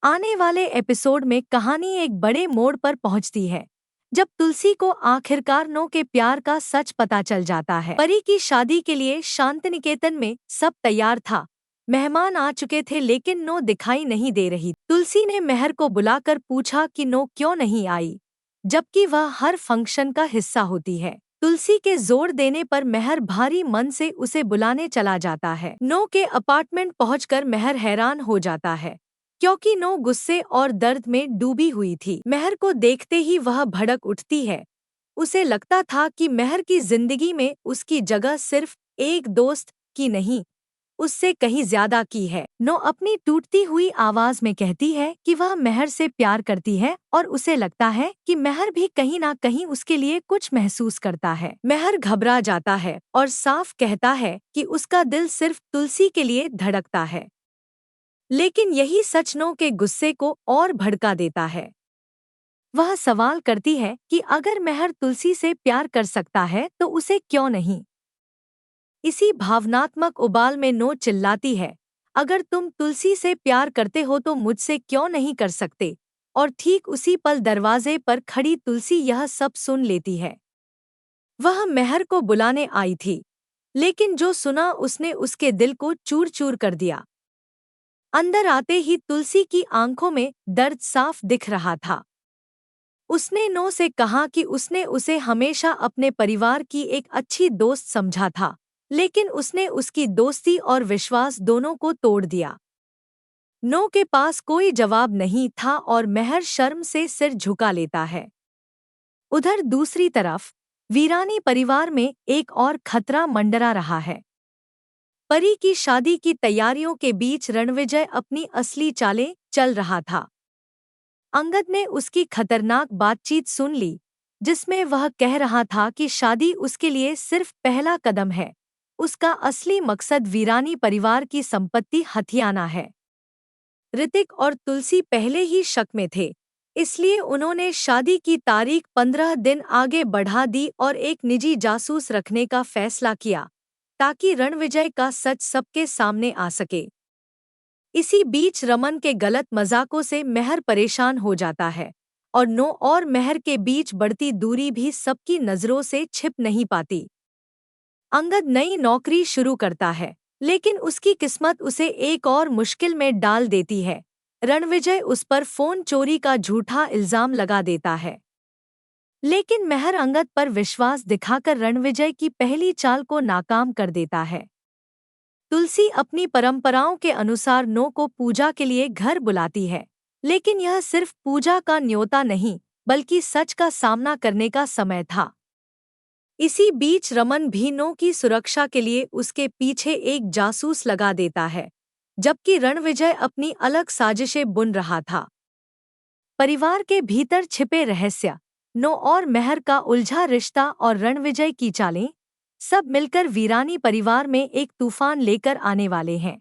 आने वाले एपिसोड में कहानी एक बड़े मोड़ पर पहुंचती है जब तुलसी को आखिरकार नो के प्यार का सच पता चल जाता है। परी की शादी के लिए शांतिनिकेतन में सब तैयार था। मेहमान आ चुके थे लेकिन नो दिखाई नहीं दे रही। तुलसी ने मेहर को बुलाकर पूछा कि नो क्यों नहीं आई, जबकि वह हर फंक्शन का हिस्सा होती है। तुलसी के जोर देने पर मेहर भारी मन से उसे बुलाने चला जाता है। नो के अपार्टमेंट पहुंचकर मेहर हैरान हो जाता है क्योंकि नो गुस्से और दर्द में डूबी हुई थी। मेहर को देखते ही वह भड़क उठती है। उसे लगता था कि मेहर की जिंदगी में उसकी जगह सिर्फ एक दोस्त की नहीं, उससे कहीं ज्यादा की है। नो अपनी टूटती हुई आवाज में कहती है कि वह मेहर से प्यार करती है और उसे लगता है कि मेहर भी कहीं ना कहीं उसके लिए कुछ महसूस करता है। मेहर घबरा जाता है और साफ कहता है कि उसका दिल सिर्फ तुलसी के लिए धड़कता है। लेकिन यही सच नो के गुस्से को और भड़का देता है। वह सवाल करती है कि अगर मेहर तुलसी से प्यार कर सकता है तो उसे क्यों नहीं। इसी भावनात्मक उबाल में नो चिल्लाती है, अगर तुम तुलसी से प्यार करते हो तो मुझसे क्यों नहीं कर सकते। और ठीक उसी पल दरवाजे पर खड़ी तुलसी यह सब सुन लेती है। वह मेहर को बुलाने आई थी, लेकिन जो सुना उसने उसके दिल को चूर चूर कर दिया। अंदर आते ही तुलसी की आंखों में दर्द साफ दिख रहा था। उसने नो से कहा कि उसने उसे हमेशा अपने परिवार की एक अच्छी दोस्त समझा था, लेकिन उसने उसकी दोस्ती और विश्वास दोनों को तोड़ दिया। नो के पास कोई जवाब नहीं था और मेहर शर्म से सिर झुका लेता है। उधर दूसरी तरफ वीरानी परिवार में एक और खतरा मंडरा रहा है। परी की शादी की तैयारियों के बीच रणविजय अपनी असली चालें चल रहा था। अंगद ने उसकी खतरनाक बातचीत सुन ली, जिसमें वह कह रहा था कि शादी उसके लिए सिर्फ पहला कदम है, उसका असली मकसद वीरानी परिवार की संपत्ति हथियाना है। ऋतिक और तुलसी पहले ही शक में थे, इसलिए उन्होंने शादी की तारीख 15 दिन आगे बढ़ा दी और एक निजी जासूस रखने का फैसला किया, ताकि रणविजय का सच सबके सामने आ सके। इसी बीच रमन के गलत मजाकों से मेहर परेशान हो जाता है और नो और मेहर के बीच बढ़ती दूरी भी सबकी नजरों से छिप नहीं पाती। अंगद नई नौकरी शुरू करता है, लेकिन उसकी किस्मत उसे एक और मुश्किल में डाल देती है। रणविजय उस पर फोन चोरी का झूठा इल्जाम लगा देता है, लेकिन मेहर अंगद पर विश्वास दिखाकर रणविजय की पहली चाल को नाकाम कर देता है। तुलसी अपनी परंपराओं के अनुसार नो को पूजा के लिए घर बुलाती है, लेकिन यह सिर्फ पूजा का न्योता नहीं, बल्कि सच का सामना करने का समय था। इसी बीच रमन भी नो की सुरक्षा के लिए उसके पीछे एक जासूस लगा देता है, जबकि रणविजय अपनी अलग साजिशें बुन रहा था। परिवार के भीतर छिपे रहस्य, नो और मेहर का उलझा रिश्ता और रणविजय की चालें, सब मिलकर वीरानी परिवार में एक तूफान लेकर आने वाले हैं।